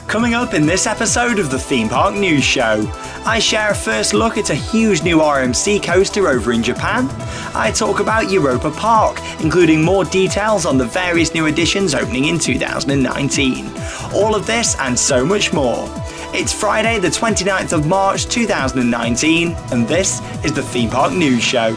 Coming up in this episode of the Theme Park News Show, I share a first look at a huge new RMC coaster over in Japan. I talk about Europa Park, including more details on the various new additions opening in 2019. All of this and so much more. It's Friday the 29th of March 2019 and this is the Theme Park News Show.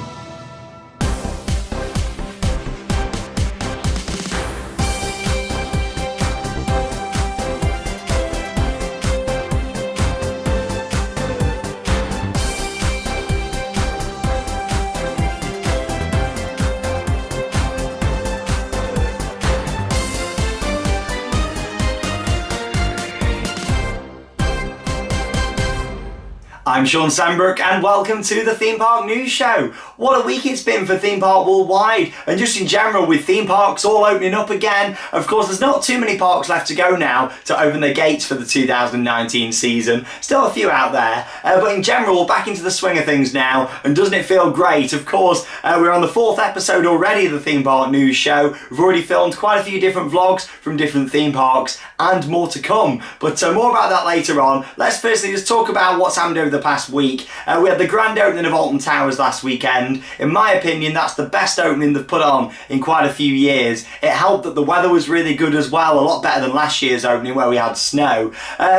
I'm Sean Sandbrook and welcome to the Theme Park News Show. What a week it's been for Theme Park Worldwide and just in general with theme parks all opening up again. Of course there's not too many parks left to go now to open their gates for the 2019 season. Still a few out there, but in general we're back into the swing of things now and doesn't it feel great? Of course we're on the 4th episode already of the Theme Park News Show. We've already filmed quite a few different vlogs from different theme parks and more to come. But more about that later on. Let's firstly just talk about what's happened over the past week. We had the grand opening of Alton Towers last weekend. In my opinion, that's the best opening they've put on in quite a few years. It helped that the weather was really good as well, a lot better than last year's opening where we had snow.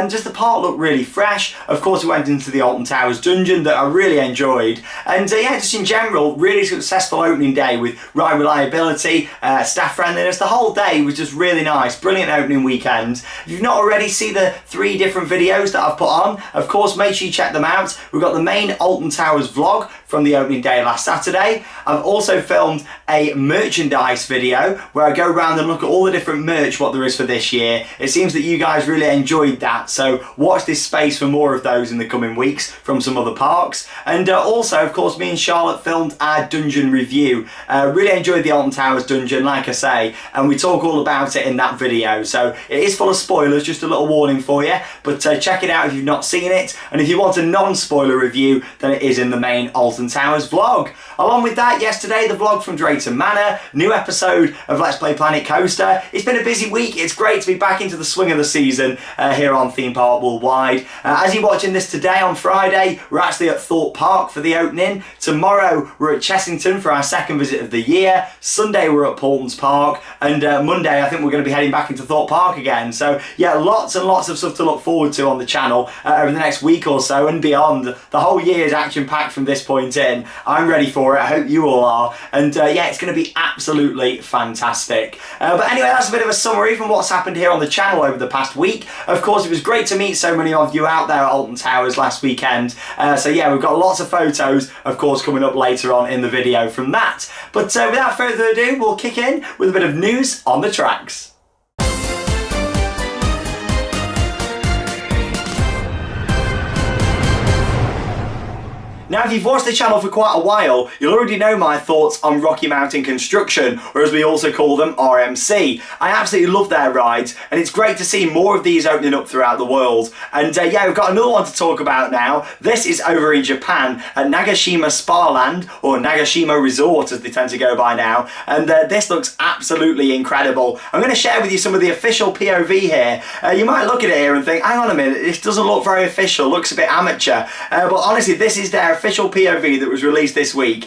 Just the park looked really fresh. Of course, we went into the Alton Towers dungeon that I really enjoyed. And yeah, just in general, really successful opening day with ride reliability, staff friendliness. The whole day was just really nice. Brilliant opening weekend. If you've not already seen the 3 different videos that I've put on, of course, make sure you check them out. We've got the main Alton Towers vlog from the opening day last Saturday. I've also filmed a merchandise video where I go around and look at all the different merch what there is for this year. It seems that you guys really enjoyed that, so watch this space for more of those in the coming weeks from some other parks. And also, of course, me and Charlotte filmed our dungeon review. Really enjoyed the Alton Towers dungeon, like I say, and we talk all about it in that video. So it is full of spoilers, just a little warning for you, but check it out if you've not seen it. And if you want a non-spoiler review, then it is in the main Alton Towers vlog. Along with that, yesterday the vlog from Drayton Manor, new episode of Let's Play Planet Coaster. It's been a busy week. It's great to be back into the swing of the season here on Theme Park Worldwide. As you're watching this today on Friday, we're actually at Thorpe Park for the opening. Tomorrow we're at Chessington for our 2nd visit of the year. Sunday we're at Paultons Park, and Monday I think we're going to be heading back into Thorpe Park again. So yeah, lots and lots of stuff to look forward to on the channel over the next week or so and beyond. The whole year is action packed from this point in. I'm ready for it. I hope you all are. And yeah, it's going to be absolutely fantastic. But anyway, that's a bit of a summary from what's happened here on the channel over the past week. Of course, it was great to meet so many of you out there at Alton Towers last weekend. So yeah, we've got lots of photos, of course, coming up later on in the video from that. But without further ado, we'll kick in with a bit of news on the tracks. Now, if you've watched the channel for quite a while, you'll already know my thoughts on Rocky Mountain Construction, or as we also call them, RMC. I absolutely love their rides, and it's great to see more of these opening up throughout the world. And yeah, we've got another one to talk about now. This is over in Japan at Nagashima Spa-Land, or Nagashima Resort as they tend to go by now. And this looks absolutely incredible. I'm going to share with you some of the official POV here. You might look at it here and think, hang on a minute, this doesn't look very official, looks a bit amateur. But honestly, this is their official POV that was released this week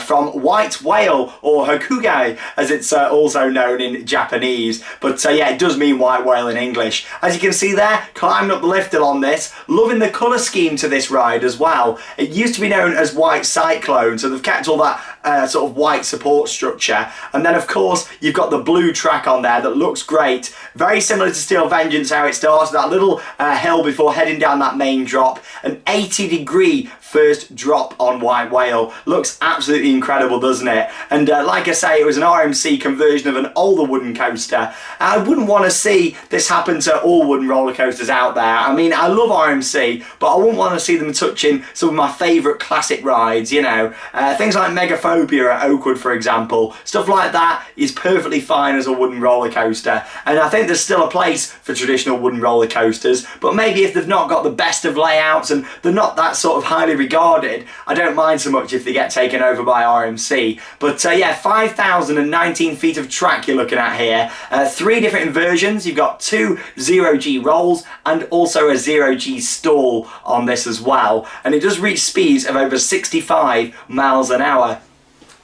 from White Whale, or Hokugai as it's also known in Japanese, but yeah, it does mean white whale in English. As you can see there, climbing up the lift on this, loving the colour scheme to this ride as well. It used to be known as White Cyclone, so they've kept all that sort of white support structure, and then of course you've got the blue track on there that looks great, very similar to Steel Vengeance how it starts, that little hill before heading down that main drop, an 80-degree first drop on White Whale. Looks absolutely incredible, doesn't it? And like I say, it was an RMC conversion of an older wooden coaster. I wouldn't want to see this happen to all wooden roller coasters out there. I mean, I love RMC, but I wouldn't want to see them touching some of my favourite classic rides, you know. Things like Megaphone Utopia at Oakwood, for example, stuff like that is perfectly fine as a wooden roller coaster. And I think there's still a place for traditional wooden roller coasters, but maybe if they've not got the best of layouts and they're not that sort of highly regarded, I don't mind so much if they get taken over by RMC. But yeah, 5,019 feet of track you're looking at here. 3 different inversions. You've got 2 0G rolls and also a 0G stall on this as well. And it does reach speeds of over 65 miles an hour.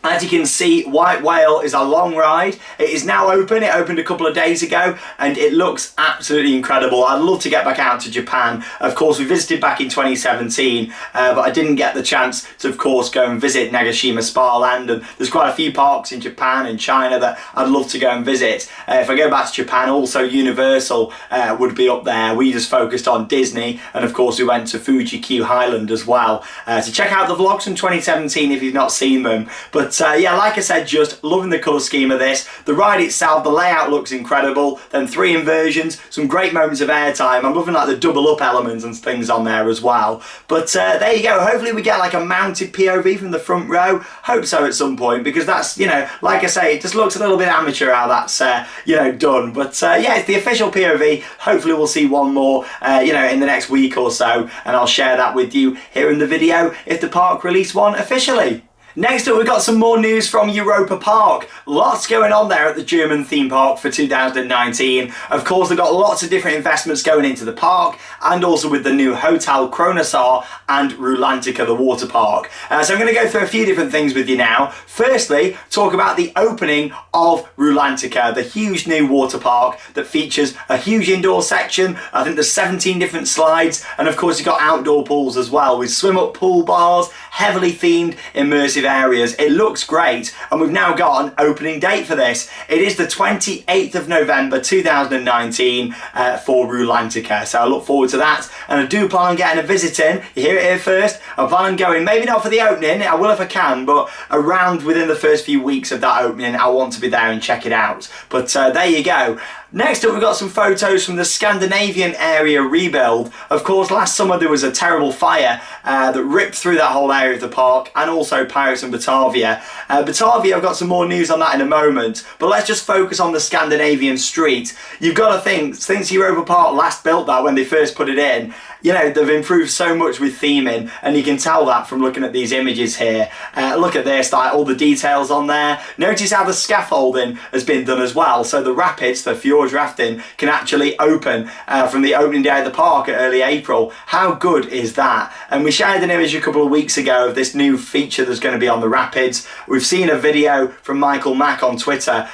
As you can see, White Whale is a long ride. It is now open. It opened a couple of days ago and it looks absolutely incredible. I'd love to get back out to Japan. Of course, we visited back in 2017, but I didn't get the chance to, of course, go and visit Nagashima Spa Land. And there's quite a few parks in Japan and China that I'd love to go and visit. If I go back to Japan, also Universal would be up there. We just focused on Disney, and of course we went to Fuji Q Highland as well. So check out the vlogs from 2017 if you've not seen them. But yeah, like I said, just loving the colour scheme of this. The ride itself, the layout looks incredible. Then 3 inversions, some great moments of airtime. I'm loving like the double up elements and things on there as well. But there you go. Hopefully we get like a mounted POV from the front row. Hope so at some point, because that's, you know, like I say, it just looks a little bit amateur how that's, you know, done. But yeah, it's the official POV. Hopefully we'll see one more, you know, in the next week or so, and I'll share that with you here in the video if the park release one officially. Next up, we've got some more news from Europa Park. Lots going on there at the German theme park for 2019. Of course, they've got lots of different investments going into the park, and also with the new Hotel Kronosar and Rulantica, the water park. So I'm going to go through a few different things with you now. Firstly, talk about the opening of Rulantica, the huge new water park that features a huge indoor section. I think there's 17 different slides, and of course you've got outdoor pools as well with swim-up pool bars, heavily themed immersive areas. It looks great, and we've now got an opening date for this. It is the 28th of November 2019 for Rulantica, so I look forward to that, and I do plan on getting a visit in. You hear it here first. I plan on going, maybe not for the opening, I will if I can, but around within the first few weeks of that opening I want to be there and check it out. But there you go. Next up, we've got some photos from the Scandinavian area rebuild. Of course, last summer there was a terrible fire that ripped through that whole area of the park, and also Pirates and Batavia. Batavia, I've got some more news on that in a moment, but let's just focus on the Scandinavian street. You've got to think, since Europa Park last built that when they first put it in, you know, they've improved so much with theming, and you can tell that from looking at these images here. Look at this, like all the details on there. Notice how the scaffolding has been done as well, so the rapids, the fjords rafting, can actually open from the opening day of the park at early April. How good is that? And we shared an image a couple of weeks ago of this new feature that's going to be on the rapids. We've seen a video from Michael Mack on Twitter.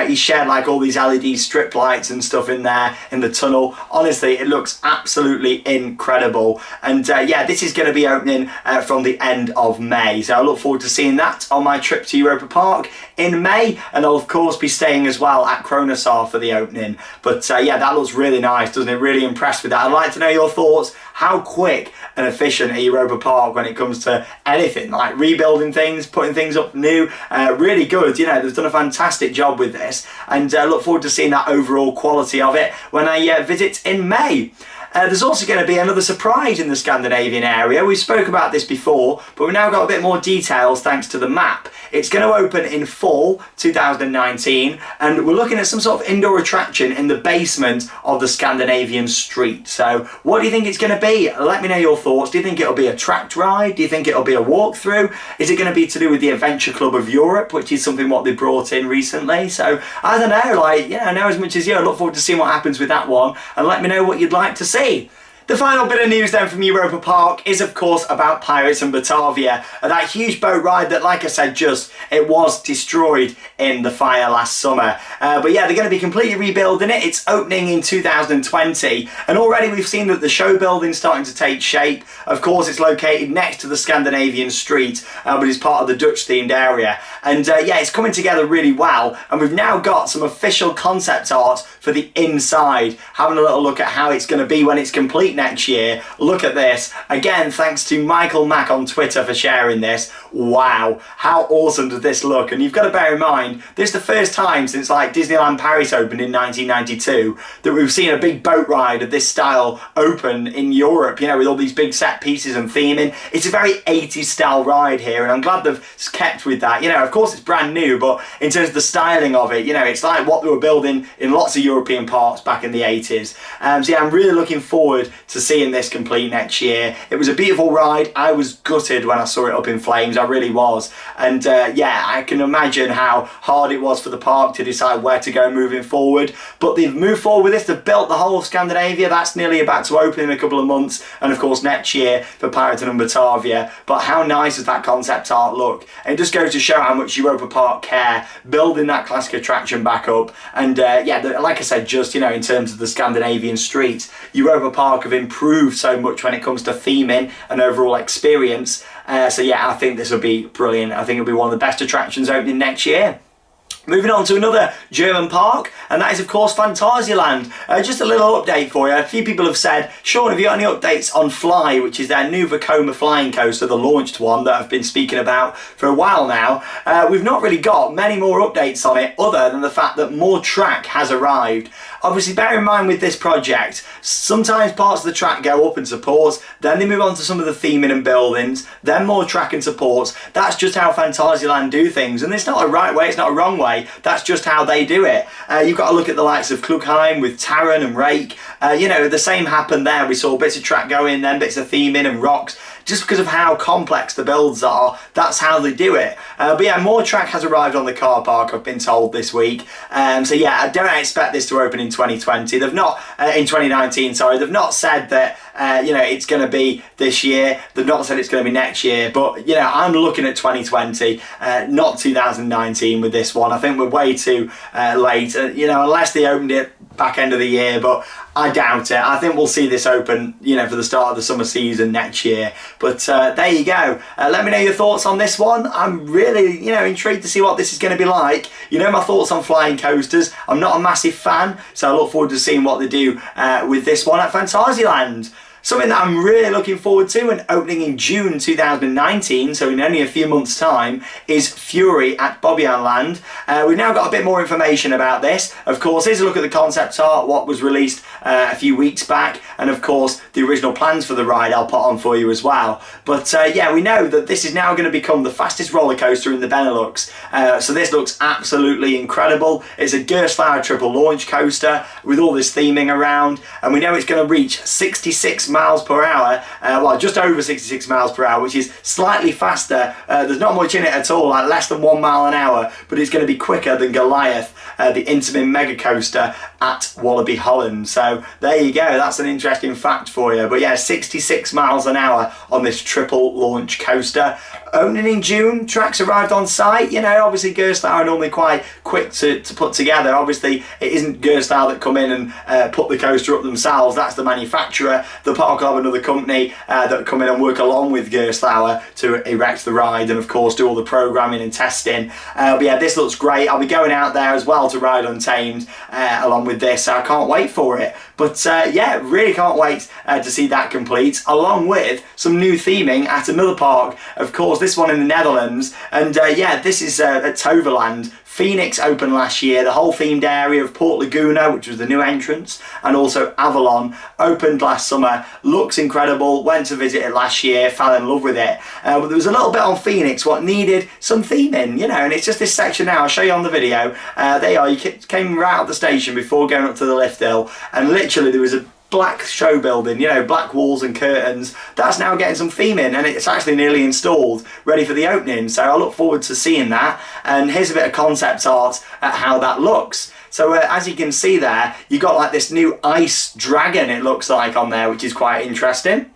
He shared like all these LED strip lights and stuff in there in the tunnel. Honestly, it looks absolutely incredible. And yeah, this is going to be opening from the end of May, so I look forward to seeing that on my trip to Europa Park in May, and I'll of course be staying as well at Kronosar for the opening. But yeah, that looks really nice, doesn't it? Really impressed with that. I'd like to know your thoughts. How quick and efficient are Europa Park when it comes to anything like rebuilding things, putting things up new? Really good. You know, they've done a fantastic job with this, and look forward to seeing that overall quality of it when I visit in May. There's also going to be another surprise in the Scandinavian area. We spoke about this before, but we've now got a bit more details thanks to the map. It's going to open in fall 2019, and we're looking at some sort of indoor attraction in the basement of the Scandinavian street. So what do you think it's going to be? Let me know your thoughts. Do you think it'll be a tracked ride? Do you think it'll be a walkthrough? Is it going to be to do with the Adventure Club of Europe, which is something what they brought in recently? So I don't know, like, you know as much as you. I look forward to seeing what happens with that one, and let me know what you'd like to see. The final bit of news then from Europa Park is of course about Pirates and Batavia, that huge boat ride that, like I said, it was destroyed in the fire last summer. But yeah, they're going to be completely rebuilding it. It's opening in 2020, and already we've seen that the show building's starting to take shape. Of course, it's located next to the Scandinavian street, but it's part of the Dutch themed area. And yeah, it's coming together really well, and we've now got some official concept art for the inside. Having a little look at how it's going to be when it's complete next year. Look at this. Again, thanks to Michael Mack on Twitter for sharing this. Wow, how awesome does this look? And you've got to bear in mind, this is the first time since like Disneyland Paris opened in 1992 that we've seen a big boat ride of this style open in Europe, you know, with all these big set pieces and theming. It's a very 80s style ride here, and I'm glad they've kept with that. You know, of course it's brand new, but in terms of the styling of it, you know, it's like what they were building in lots of European parks back in the 80s. So yeah, I'm really looking forward to seeing this complete next year. It was a beautiful ride. I was gutted when I saw it up in flames. I really was. And yeah, I can imagine how hard it was for the park to decide where to go moving forward. But they've moved forward with this. They've built the whole of Scandinavia. That's nearly about to open in a couple of months. And of course next year for Piraten and Batavia. But how nice does that concept art look? And it just goes to show how much Europa Park care building that classic attraction back up. And yeah, like I said, just, you know, in terms of the Scandinavian streets, Europa Park have improved so much when it comes to theming and overall experience. So yeah, I think this will be brilliant. I think it'll be one of the best attractions opening next year. Moving on to another German park, and that is of course Phantasialand. Just a little update for you. A few people have said, Sean, have you got any updates on Fly, which is their new Vekoma flying coaster, the launched one that I've been speaking about for a while now. We've not really got many more updates on it other than the fact that more track has arrived. Obviously, bear in mind with this project, sometimes parts of the track go up and supports, then they move on to some of the theming and buildings, then more track and supports. That's just how Phantasialand do things, and it's not a right way, it's not a wrong way, that's just how they do it. You've got to look at the likes of Klugheim with Taron and Rake. You know, the same happened there. We saw bits of track go in, then bits of theming and rocks. Just because of how complex the builds are, that's how they do it. But yeah, more track has arrived on the car park, I've been told this week. So yeah, I don't expect this to open in 2020. They've not, in 2019, sorry, they've not said that, you know, it's going to be this year. They've not said it's going to be next year. But, you know, I'm looking at 2020, not 2019 with this one. I think we're way too late, you know, unless they opened it back end of the year. But I doubt it. I think we'll see this open, you know, for the start of the summer season next year. But there you go. Let me know your thoughts on this one. I'm really, you know, intrigued to see what this is going to be like. You know my thoughts on flying coasters. I'm not a massive fan, so I look forward to seeing what they do with this one at Phantasialand. Something that I'm really looking forward to and opening in June 2019, so in only a few months' time, is Fury at Bobbejaanland. We've now got a bit more information about this. Of course, here's a look at the concept art, what was released a few weeks back, and of course the original plans for the ride I'll put on for you as well. But yeah, we know that this is now going to become the fastest roller coaster in the Benelux. So this looks absolutely incredible. It's a Gerstlauer triple launch coaster with all this theming around, and we know it's going to reach 66 miles per hour, well, just over 66 miles per hour, which is slightly faster. There's not much in it at all, like less than 1 mile an hour, but it's going to be quicker than Goliath, the Untamed mega coaster at Walibi Holland. So there you go, that's an interesting fact for you. But yeah, 66 miles an hour on this triple launch coaster. Opening in June, tracks arrived on site. You know, obviously Gerstlauer are normally quite quick to put together. Obviously it isn't Gerstlauer that come in and put the coaster up themselves, that's the manufacturer. The park will have another company that come in and work along with Gerstlauer to erect the ride and of course do all the programming and testing. But yeah, this looks great. I'll be going out there as well to ride Untamed along with this, so I can't wait for it. But yeah, really can't wait to see that complete, along with some new theming at another park, of course this one in the Netherlands. And yeah, this is at Toverland. Phoenix opened last year. The whole themed area of Port Laguna, which was the new entrance, and also Avalon opened last summer. Looks incredible. Went to visit it last year, fell in love with it. But there was a little bit on Phoenix what needed some theming, you know, and it's just this section now. I'll show you on the video. There you are. You came right out the station before going up to the lift hill, and literally there was a black show building, you know, black walls and curtains. That's now getting some theming, and it's actually nearly installed, ready for the opening. So I look forward to seeing that. And here's a bit of concept art at how that looks. So as you can see there, you got like this new ice dragon, it looks like, on there, which is quite interesting.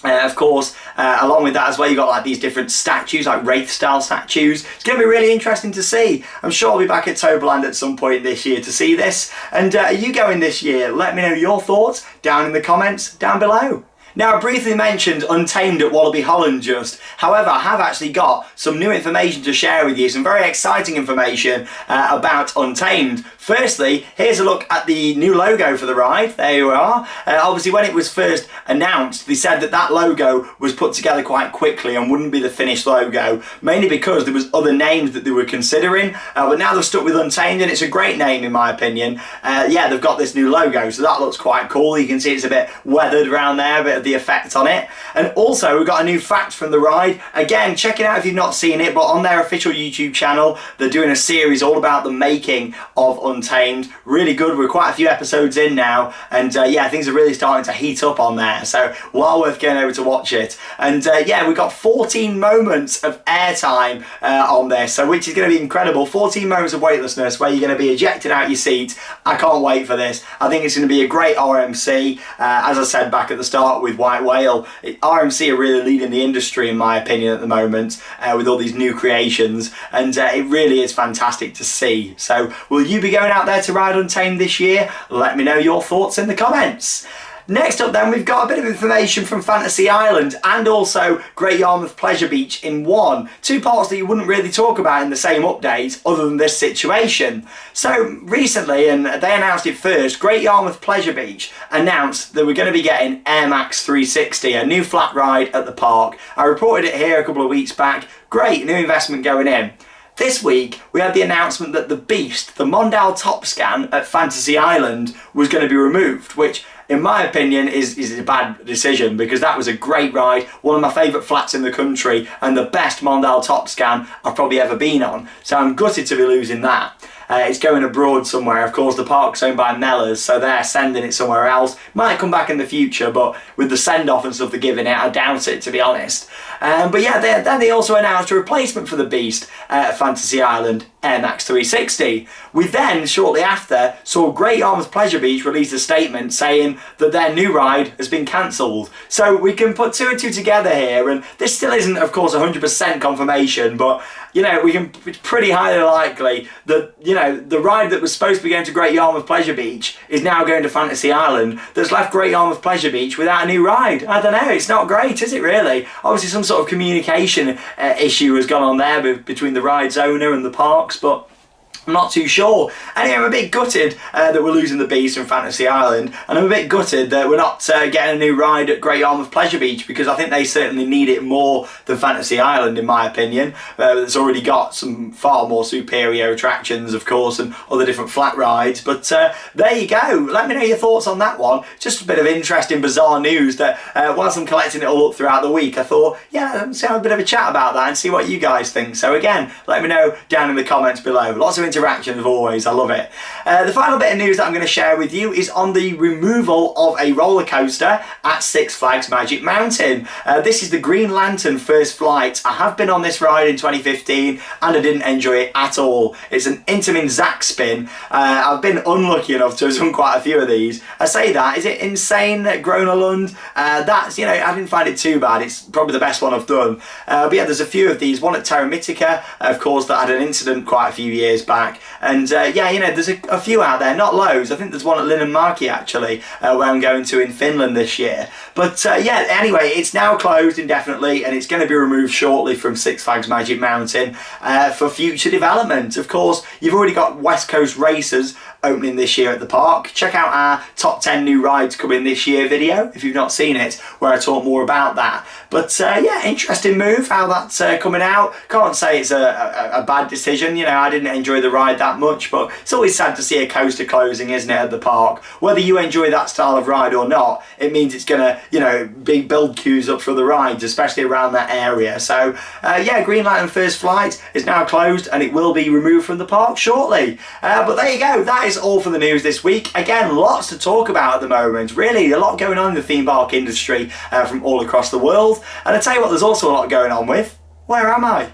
Of course, along with that as well, you got like these different statues, like Wraith style statues. It's going to be really interesting to see. I'm sure I'll be back at Toverland at some point this year to see this. And are you going this year? Let me know your thoughts down in the comments down below. Now, I briefly mentioned Untamed at Walibi Holland just. However, I have actually got some new information to share with you, some very exciting information about Untamed. Firstly, here's a look at the new logo for the ride. There you are. Obviously, when it was first announced, they said that that logo was put together quite quickly and wouldn't be the finished logo, mainly because there was other names that they were considering. But now they've stuck with Untamed, and it's a great name in my opinion. Yeah, they've got this new logo, so that looks quite cool. You can see it's a bit weathered around there, a bit of the effect on it. And also, we've got a new fact from the ride. Again, check it out if you've not seen it, but on their official YouTube channel, they're doing a series all about the making of Untamed. Really good. We're quite a few episodes in now, and yeah, things are really starting to heat up on there, so well worth going over to watch it. And yeah, we've got 14 moments of airtime on this, so which is going to be incredible. 14 moments of weightlessness where you're going to be ejected out your seat. I can't wait for this. I think it's going to be a great RMC. As I said back at the start with White Whale, RMC are really leading the industry in my opinion at the moment with all these new creations, and it really is fantastic to see. So will you be going out there to ride Untamed this year? Let me know your thoughts in the comments. Next up then, we've got a bit of information from Fantasyland and also Great Yarmouth Pleasure Beach in one. Two parts that you wouldn't really talk about in the same update other than this situation. So recently, and they announced it first, Great Yarmouth Pleasure Beach announced that we're going to be getting Air Max 360, a new flat ride at the park. I reported it here a couple of weeks back. Great new investment going in. This week, we had the announcement that the Beast, the Mondale Top Scan at Fantasyland, was going to be removed, which in my opinion is a bad decision, because that was a great ride, one of my favourite flats in the country, and the best Mondale Top Scan I've probably ever been on. So I'm gutted to be losing that. It's going abroad somewhere. Of course, the park's owned by Mellors, so they're sending it somewhere else. Might come back in the future, but with the send-off and stuff they're giving it, I doubt it, to be honest. But yeah, then they also announced a replacement for the Beast at Fantasyland, Air Max 360. We then, shortly after, saw Great Yarmouth Pleasure Beach release a statement saying that their new ride has been cancelled. So we can put two and two together here, and this still isn't, of course, 100% confirmation, but you know, it's pretty highly likely that, you know, the ride that was supposed to be going to Great Yarmouth Pleasure Beach is now going to Fantasyland. That's left Great Yarmouth Pleasure Beach without a new ride. I don't know, it's not great, is it really? Obviously some sort of communication issue has gone on there between the ride's owner and the parks, but I'm not too sure. Anyway, I'm a bit gutted that we're losing the Beast from Fantasyland, and I'm a bit gutted that we're not getting a new ride at Great Yarmouth Pleasure Beach, because I think they certainly need it more than Fantasyland, in my opinion. It's already got some far more superior attractions, of course, and other different flat rides. But there you go. Let me know your thoughts on that one. Just a bit of interesting, bizarre news that whilst I'm collecting it all up throughout the week, I thought, yeah, let's have a bit of a chat about that and see what you guys think. So again, let me know down in the comments below. Lots of interaction as always, I love it. The final bit of news that I'm going to share with you is on the removal of a roller coaster at Six Flags Magic Mountain. This is the Green Lantern First Flight. I have been on this ride in 2015 and I didn't enjoy it at all. It's an Intamin Zack spin. I've been unlucky enough to have done quite a few of these. I say that, is it insane at Groenelund? That's, you know, I didn't find it too bad. It's probably the best one I've done. But yeah, there's a few of these. One at Terra Mythica, of course, that had an incident quite a few years back. And yeah, you know, there's a few out there, not loads. I think there's one at Linnanmäki actually, where I'm going to in Finland this year. But yeah, anyway, it's now closed indefinitely, and it's going to be removed shortly from Six Flags Magic Mountain for future development. Of course, you've already got West Coast Racers opening this year at the park. Check out our top 10 new rides coming this year video if you've not seen it, where I talk more about that. But yeah, interesting move how that's coming out. Can't say it's a bad decision. You know, I didn't enjoy the ride that much, but it's always sad to see a coaster closing, isn't it, at the park? Whether you enjoy that style of ride or not, it means it's gonna, you know, build queues up for the rides, especially around that area. So yeah, Green Lantern First Flight is now closed and it will be removed from the park shortly. But there you go, that is all for the news this week. Again, lots to talk about at the moment. Really, a lot going on in the theme park industry from all across the world. And I tell you what, there's also a lot going on with Where Am I?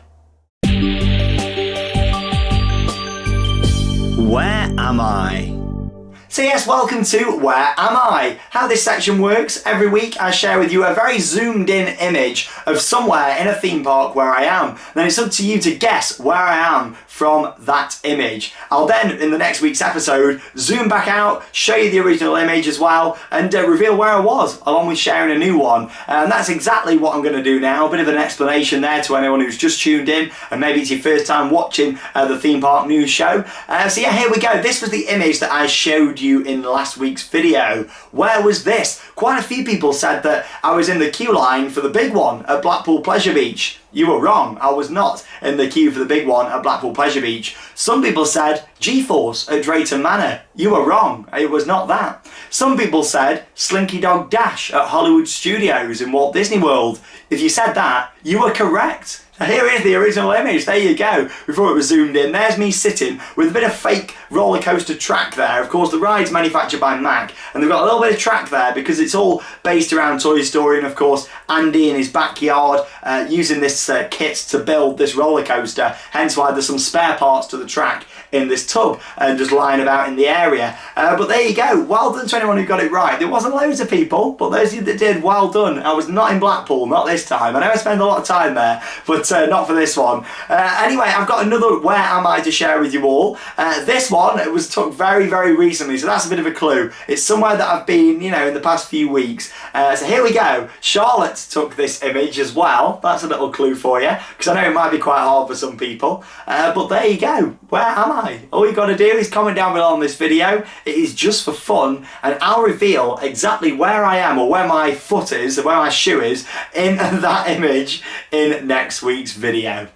Where Am I? So yes, welcome to Where Am I? How this section works, every week I share with you a very zoomed in image of somewhere in a theme park where I am. Then it's up to you to guess where I am from that image. I'll then, in the next week's episode, zoom back out, show you the original image as well, and reveal where I was, along with sharing a new one. And that's exactly what I'm going to do now. A bit of an explanation there to anyone who's just tuned in, and maybe it's your first time watching the theme park news show. So yeah, here we go. This was the image that I showed you in last week's video. Where was this? Quite a few people said that I was in the queue line for the big one at Blackpool Pleasure Beach. You were wrong, I was not in the queue for the big one at Blackpool Pleasure Beach. Some people said G-Force at Drayton Manor. You were wrong, it was not that. Some people said Slinky Dog Dash at Hollywood Studios in Walt Disney World. If you said that, you were correct. Here is the original image, there you go, before it was zoomed in. There's me sitting with a bit of fake roller coaster track there. Of course, the ride's manufactured by Mack, and they've got a little bit of track there because it's all based around Toy Story, and of course, Andy in his backyard using this kit to build this roller coaster, hence why there's some spare parts to the track in this tub and just lying about in the area. But there you go, well done to anyone who got it right. There wasn't loads of people, but those of you that did, well done. I was not in Blackpool, not this time. I know I spend a lot of time there, but not for this one. Anyway, I've got another Where Am I to share with you all. This one, it was took very, very recently, so that's a bit of a clue. It's somewhere that I've been, you know, in the past few weeks. So here we go. Charlotte took this image as well. That's a little clue for you, because I know it might be quite hard for some people. But there you go. Where am I? All you got to do is comment down below on this video. It is just for fun, and I'll reveal exactly where I am, or where my foot is, or where my shoe is in that image in next week's video.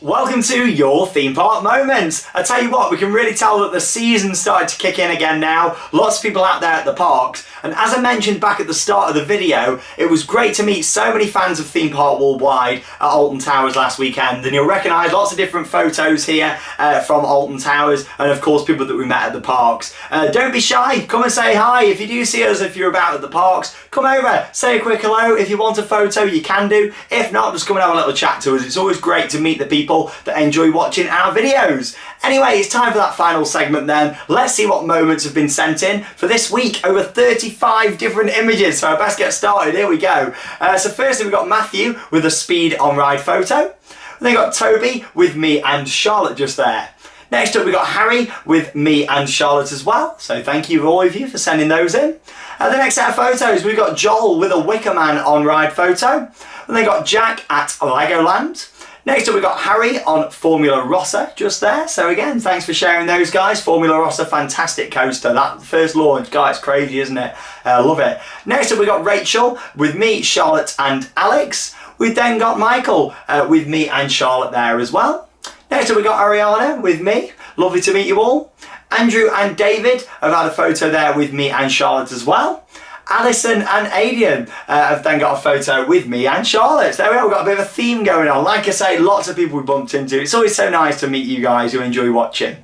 Welcome to your theme park moments. I tell you what, we can really tell that the season started to kick in again now. Lots of people out there at the parks. And as I mentioned back at the start of the video, it was great to meet so many fans of Theme Park Worldwide at Alton Towers last weekend. And you'll recognise lots of different photos here from Alton Towers, and of course people that we met at the parks. Don't be shy, come and say hi. If you do see us, if you're about at the parks, come over, say a quick hello. If you want a photo, you can do. If not, just come and have a little chat to us. It's always great to meet the people that enjoy watching our videos. Anyway, it's time for that final segment then. Let's see what moments have been sent in for this week. Over 35 different images, so I best get started. Here we go. So firstly, we've got Matthew with a speed on ride photo. Then we've got Toby with me and Charlotte just there. Next up, we've got Harry with me and Charlotte as well. So thank you all of you for sending those in. The next set of photos, we've got Joel with a Wicker Man on ride photo. Then they got Jack at Legoland. Next up, we've got Harry on Formula Rossa just there. So again, thanks for sharing those, guys. Formula Rossa, fantastic coaster. That first launch, guys, crazy, isn't it? Love it. Next up, we've got Rachel with me, Charlotte and Alex. We've then got Michael with me and Charlotte there as well. Next up, we've got Ariana with me. Lovely to meet you all. Andrew and David have had a photo there with me and Charlotte as well. Alison and Adrian have then got a photo with me and Charlotte. There we are, we've got a bit of a theme going on. Like I say, lots of people we bumped into. It's always so nice to meet you guys who enjoy watching.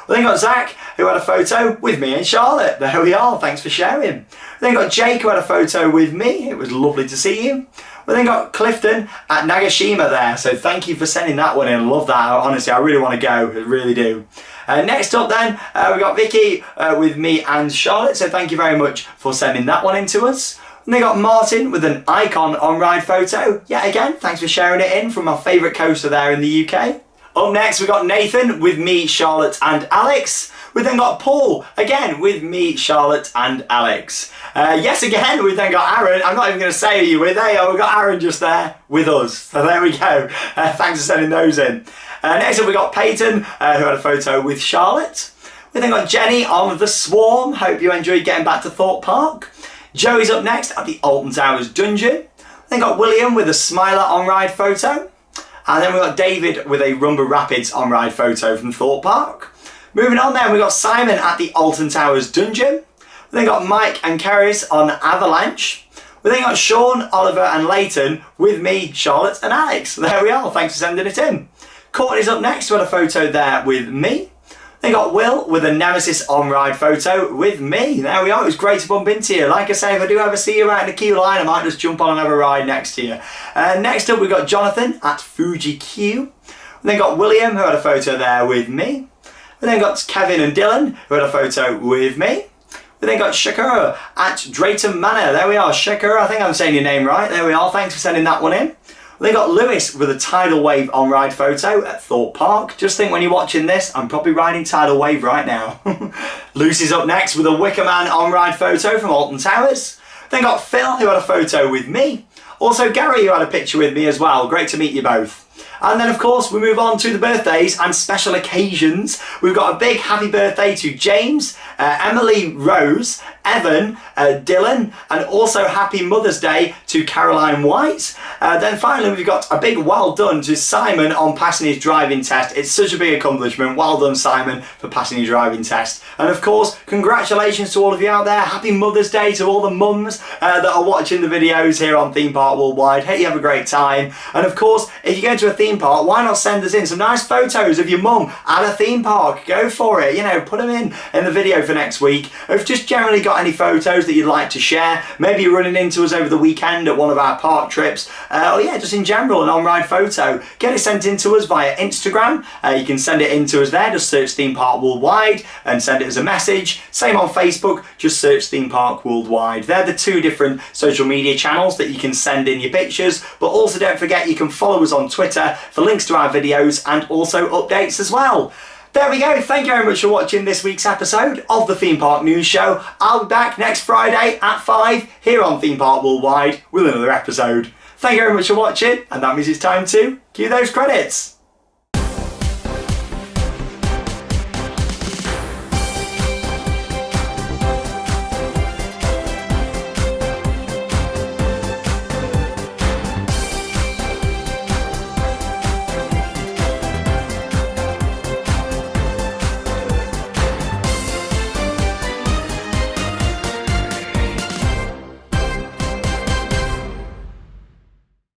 We then got Zach, who had a photo with me and Charlotte. There we are, thanks for sharing. We then got Jake, who had a photo with me. It was lovely to see you. We then got Clifton at Nagashima there, so thank you for sending that one in. I love that, honestly, I really want to go, I really do. Next up then, we got Vicky with me and Charlotte, so thank you very much for sending that one in to us. And they got Martin with an icon on ride photo. Yeah, again, thanks for sharing it in from our favourite coaster there in the UK. Up next, we got Nathan with me, Charlotte and Alex. We then got Paul, again, with me, Charlotte and Alex. Yes, again, we then got Aaron. I'm not even going to say who you're with, eh? Oh, we got Aaron just there with us. So there we go. Thanks for sending those in. Next up, we got Peyton, who had a photo with Charlotte. We then got Jenny on the Swarm. Hope you enjoyed getting back to Thorpe Park. Joey's up next at the Alton Towers Dungeon. Then got William with a Smiler on-ride photo. And then we got David with a Rumba Rapids on-ride photo from Thorpe Park. Moving on then, we got Simon at the Alton Towers Dungeon. We then got Mike and Keris on Avalanche. We then got Sean, Oliver and Leighton with me, Charlotte and Alex. There we are, thanks for sending it in. Courtney's up next, we had a photo there with me. Then got Will with a Nemesis on-ride photo with me. There we are, it was great to bump into you. Like I say, if I do ever see you out in the queue line, I might just jump on and have a ride next to you. Next up, we got Jonathan at Fuji Q. We then got William, who had a photo there with me. We then got Kevin and Dylan, who had a photo with me. We then got Shakura at Drayton Manor. There we are, Shakura, I think I'm saying your name right. There we are, thanks for sending that one in. We then got Lewis with a tidal wave on-ride photo at Thorpe Park. Just think when you're watching this, I'm probably riding tidal wave right now. Lucy's up next with a Wicker Man on-ride photo from Alton Towers. Then got Phil, who had a photo with me. Also Gary, who had a picture with me as well. Great to meet you both. And then of course we move on to the birthdays and special occasions. We've got a big happy birthday to James, Emily Rose, Evan, Dylan, and also happy Mother's Day to Caroline White. Then finally we've got a big well done to Simon on passing his driving test. It's such a big accomplishment. Well done, Simon, for passing your driving test. And of course, congratulations to all of you out there. Happy Mother's Day to all the mums that are watching the videos here on Theme Park Worldwide. Hope you have a great time. And of course, if you go to a theme park, why not send us in some nice photos of your mum at a theme park? Go for it, you know, put them in the video for next week. If just generally got any photos that you'd like to share, maybe you're running into us over the weekend at one of our park trips, or yeah, just in general, an on-ride photo, get it sent in to us via Instagram. You can send it in to us there, just search Theme Park Worldwide and send it as a message. Same on Facebook, just search Theme Park Worldwide. They're the two different social media channels that you can send in your pictures, but also don't forget you can follow us on Twitter for links to our videos and also updates as well. There we go, thank you very much for watching this week's episode of the Theme Park News Show. I'll be back next Friday at 5 here on Theme Park Worldwide with another episode. Thank you very much for watching, and that means it's time to cue those credits.